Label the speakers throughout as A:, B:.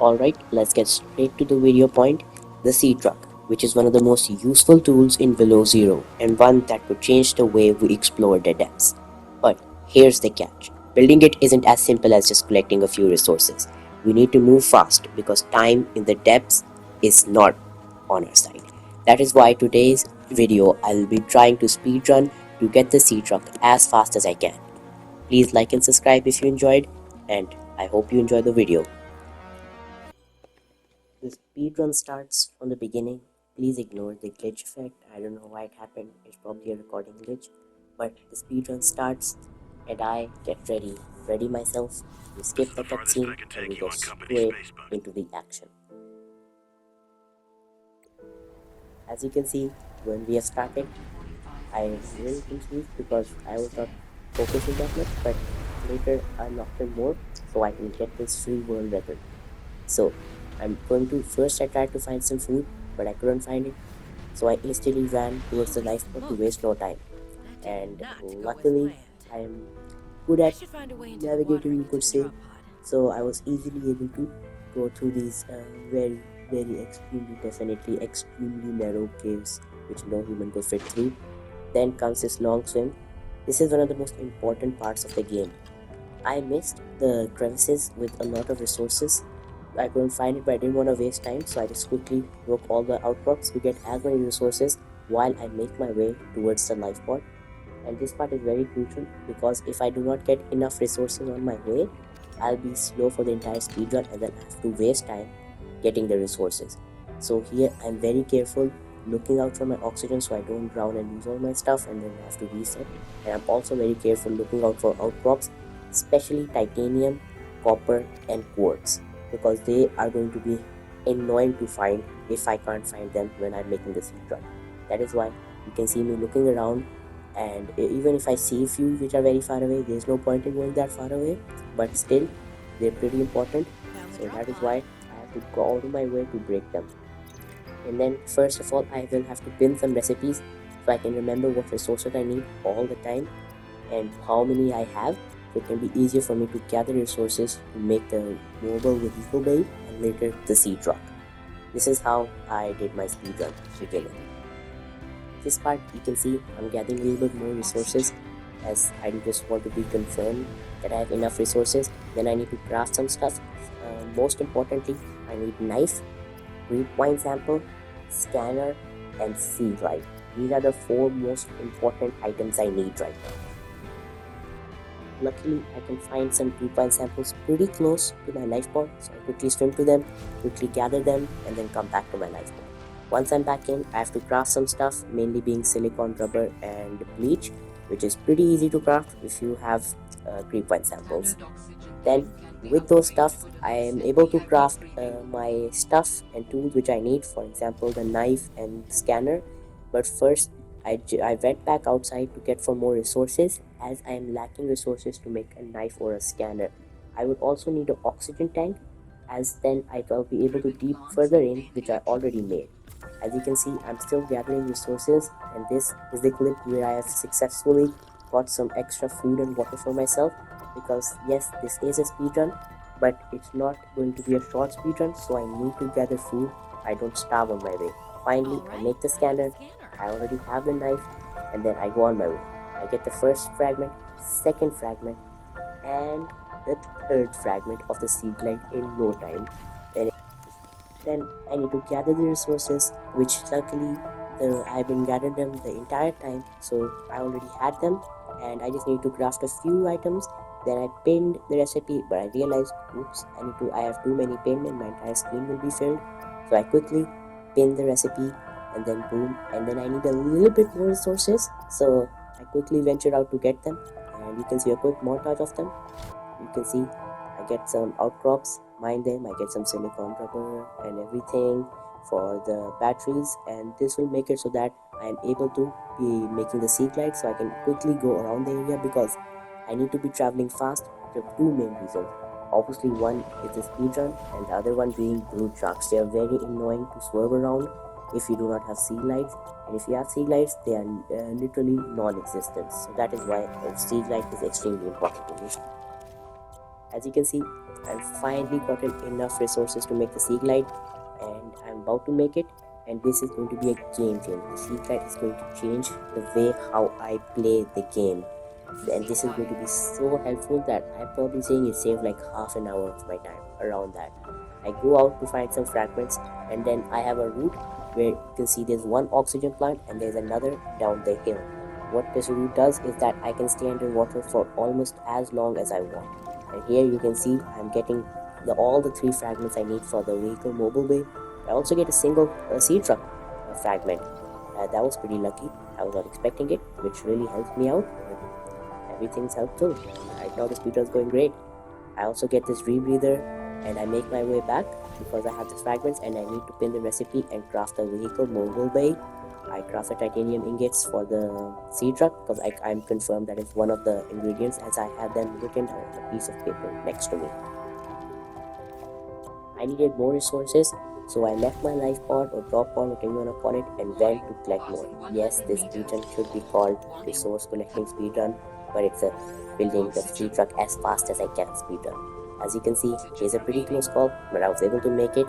A: Alright, let's get straight to the video point. The sea truck, which is one of the most useful tools in Below Zero and one that could change the way we explore the depths. But here's the catch. Building it isn't as simple as just collecting a few resources. We need to move fast because time in the depths is not on our side. That is why today's video I'll be trying to speedrun to get the sea truck as fast as I can. Please like and subscribe if you enjoyed, and I hope you enjoy the video. The speedrun starts from the beginning. Please ignore the glitch effect. I don't know why it happened. It's probably a recording glitch. But the speedrun starts and I get ready myself. We skip the cutscene and we get straight into the action. As you can see, when we have started, I am really confused because I was not focusing that much, but later I unlocked them more so I can get this free world record. So I'm going to first I tried to find some food, but I couldn't find it. So I instantly ran towards the lifeboat to waste no time. And luckily, I am good at navigating, you could say. So I was easily able to go through these very extremely narrow caves which no human could fit through. Then comes this long swim. This is one of the most important parts of the game. I missed the crevices with a lot of resources. I couldn't find it, but I didn't want to waste time, so I just quickly broke all the outcrops to get as many resources while I make my way towards the lifeboat. And this part is very crucial because if I do not get enough resources on my way, I'll be slow for the entire speedrun and then I have to waste time getting the resources. So here I'm very careful looking out for my oxygen so I don't drown and lose all my stuff and then I have to reset. And I'm also very careful looking out for outcrops, especially titanium, copper and quartz, because they are going to be annoying to find if I can't find them when I'm making the speedrun. That is why you can see me looking around, and even if I see a few which are very far away, there's no point in going that far away, but still they're pretty important. So that is why I have to go out of my way to break them. And then first of all, I will have to pin some recipes so I can remember what resources I need all the time and how many I have. So it can be easier for me to gather resources to make the mobile vehicle build and later the sea truck. This is how I did my speedrun beginning. This part you can see I'm gathering a little bit more resources as I just want to be confirmed that I have enough resources. Then I need to craft some stuff. Most importantly, I need knife, read wine sample, scanner and sea light. These are the 4 most important items I need right now. Luckily, I can find some wine samples pretty close to my lifeboat, so I quickly swim to them, quickly gather them, and then come back to my lifeboat. Once I'm back in, I have to craft some stuff, mainly being silicone rubber and bleach, which is pretty easy to craft if you have wine samples. Then with those stuff, I am able to craft my stuff and tools which I need, for example the knife and scanner. But first I went back outside to get for more resources as I am lacking resources to make a knife or a scanner. I would also need an oxygen tank, as then I will be able to deep further in, which I already made. As you can see, I'm still gathering resources, and this is the clip where I have successfully got some extra food and water for myself, because yes, this is a speedrun, but it's not going to be a short speedrun, so I need to gather food. I don't starve on my way. Finally, I make the scanner, I already have the knife, and then I go on my way. I get the first fragment, second fragment, and the third fragment of the sea glide in no time. Then I need to gather the resources, which luckily I've been gathering them the entire time, so I already had them, and I just need to craft a few items. Then I pinned the recipe, but I realized, oops, I have too many pinned and my entire screen will be filled. So I quickly pinned the recipe, and then boom, and then I need a little bit more resources, so I quickly ventured out to get them, and you can see a quick montage of them. You can see I get some outcrops, mine them, I get some silicone rubber and everything for the batteries, and this will make it so that I am able to be making the sea glide, so I can quickly go around the area because I need to be traveling fast. There are 2 main reasons. Obviously one is the speedrun and the other one being brute sharks. They are very annoying to swerve around if you do not have sea glides, and if you have sea glides they are literally non-existent. So that is why sea glide is extremely important to me. As you can see, I've finally gotten enough resources to make the sea glide, and I'm about to make it. And this is going to be a game changer. The sea glide is going to change the way how I play the game, and this is going to be so helpful that I'm probably saying it saved like half an hour of my time around that. I go out to find some fragments, and then I have a route where you can see there's one oxygen plant and there's another down the hill. What this route does is that I can stay underwater for almost as long as I want. And here you can see I'm getting all the three fragments I need for the vehicle mobile bay. I also get a single sea truck fragment. That was pretty lucky. I was not expecting it, which really helped me out. Everything's helpful. Right now the speedrun's going great. I also get this rebreather, and I make my way back because I have the fragments and I need to pin the recipe and craft the vehicle mobile bay. I craft the titanium ingots for the sea truck because I'm confirmed that it's one of the ingredients as I have them written on a piece of paper next to me. I needed more resources, so I left my life pod or drop pod, whatever you want to call it, and went to collect more. Yes, this speedrun should be called resource collecting speedrun, but it's a building the sea truck as fast as I can speedrun. As you can see, it's a pretty close call, but I was able to make it.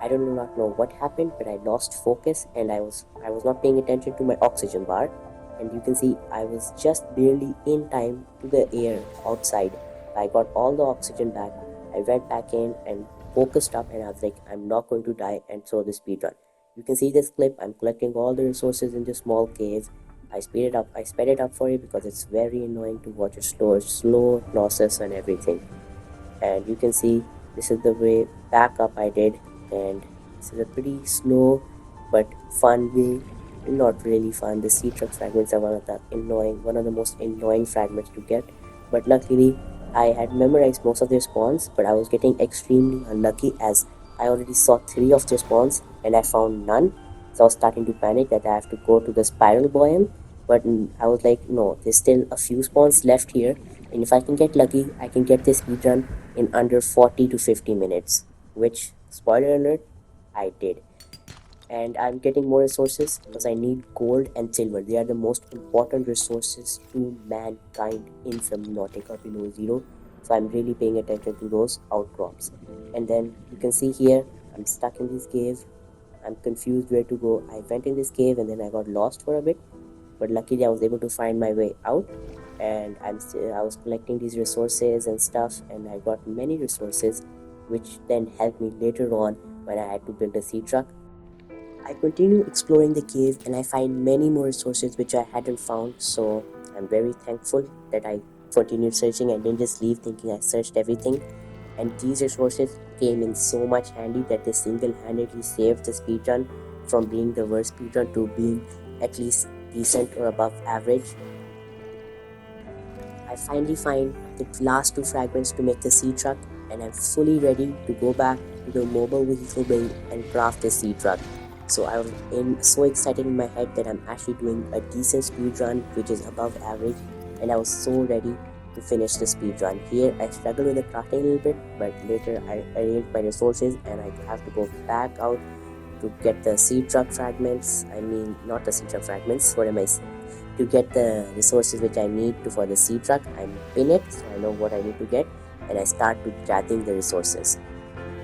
A: I do not know what happened, but I lost focus and I was not paying attention to my oxygen bar. And you can see I was just barely in time to the air outside. I got all the oxygen back. I went back in and focused up, and I was like, I'm not going to die, and throw the speed run. You can see this clip. I'm collecting all the resources in this small cave. I sped it up for you because it's very annoying to watch a slow process and everything. And you can see this is the way back up I did, and this is a pretty slow but fun way. Not really fun. The sea truck fragments are one of the most annoying fragments to get, but luckily I had memorized most of their spawns, but I was getting extremely unlucky as I already saw 3 of their spawns and I found none. So I was starting to panic that I have to go to the spiral biome, but I was like, no, there's still a few spawns left here, and if I can get lucky, I can get this speedrun in under 40 to 50 minutes, which, spoiler alert, I did. And I'm getting more resources because I need gold and silver. They are the most important resources to mankind in Subnautica below zero. So I'm really paying attention to those outcrops. And then you can see here, I'm stuck in this cave. I'm confused where to go. I went in this cave and then I got lost for a bit, but luckily I was able to find my way out. And I was collecting these resources and stuff, and I got many resources, which then helped me later on when I had to build a sea truck. I continue exploring the cave and I find many more resources which I hadn't found, so I'm very thankful that I continued searching and didn't just leave thinking I searched everything. And these resources came in so much handy that they single-handedly saved the speedrun from being the worst speedrun to being at least decent or above average. I finally find the last 2 fragments to make the sea truck, and I'm fully ready to go back to the mobile vehicle bay and craft the sea truck. So I was so excited in my head that I'm actually doing a decent speed run, which is above average, and I was so ready to finish the speed run. Here I struggled with the crafting a little bit, but later I arranged my resources and I have to go back out to get the sea truck fragments. I mean, not the sea truck fragments. What am I saying? To get the resources which I need for the sea truck, I pin it so I know what I need to get, and I start to gathering the resources.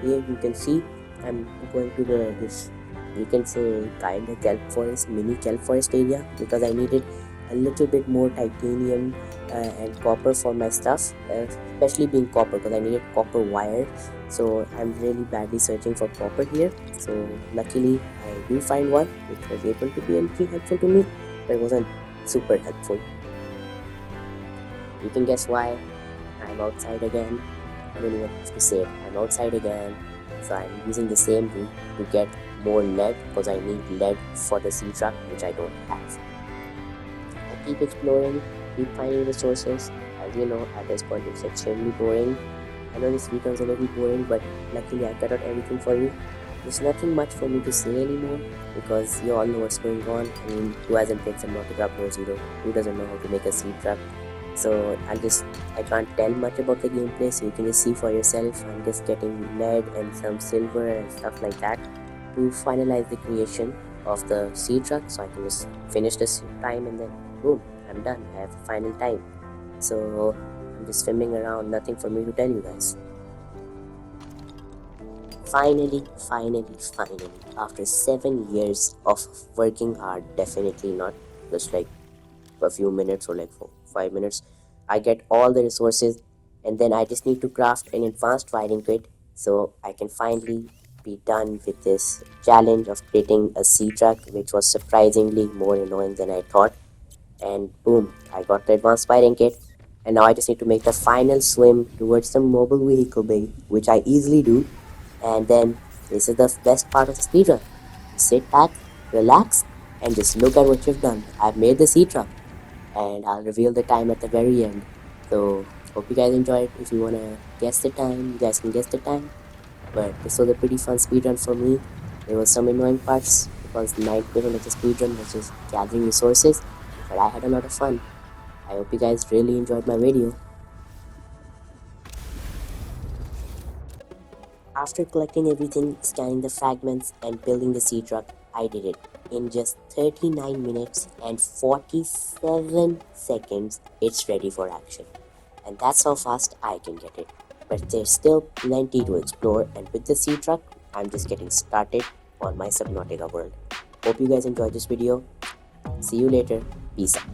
A: Here you can see I'm going to this, you can say, kind of kelp forest, mini kelp forest area, because I needed a little bit more titanium and copper for my stuff, especially being copper, because I needed copper wire. So I'm really badly searching for copper here. So luckily I do find one which was able to be a little helpful to me, but it wasn't super helpful. You can guess why. I'm outside again. I don't even have to say it. I'm outside again. So I'm using the same route to get more lead because I need lead for the sea truck, which I don't have. I keep exploring, keep finding resources. As you know, at this point it's extremely boring. I know this becomes a little boring, but luckily I cut out everything for you. There's nothing much for me to say anymore because you all know what's going on. I mean, who hasn't played Subnautica Pro Zero? Who doesn't know how to make a sea truck? So I can't tell much about the gameplay, so you can just see for yourself. I'm just getting lead and some silver and stuff like that to finalize the creation of the sea truck, so I can just finish this time and then boom, I'm done. I have final time. So I'm just swimming around, nothing for me to tell you guys. Finally, after 7 years of working hard, definitely not just like a few minutes or like 5 minutes, I get all the resources, and then I just need to craft an advanced riding kit so I can finally be done with this challenge of creating a sea truck, which was surprisingly more annoying than I thought. And boom, I got the advanced fighting kit, and now I just need to make the final swim towards the mobile vehicle bay, which I easily do. And then this is the best part of the speedrun. Sit back, relax, and just look at what you've done. I've made the sea truck, and I'll reveal the time at the very end. So hope you guys enjoyed. If you wanna guess the time, you guys can guess the time. But this was a pretty fun speedrun for me. There were some annoying parts because 90% of the speedrun was just gathering resources, but I had a lot of fun. I hope you guys really enjoyed my video. After collecting everything, scanning the fragments, and building the sea truck, I did it. In just 39 minutes and 47 seconds, it's ready for action. And that's how fast I can get it. But there's still plenty to explore, and with the sea truck, I'm just getting started on my Subnautica world. Hope you guys enjoyed this video. See you later. Peace out.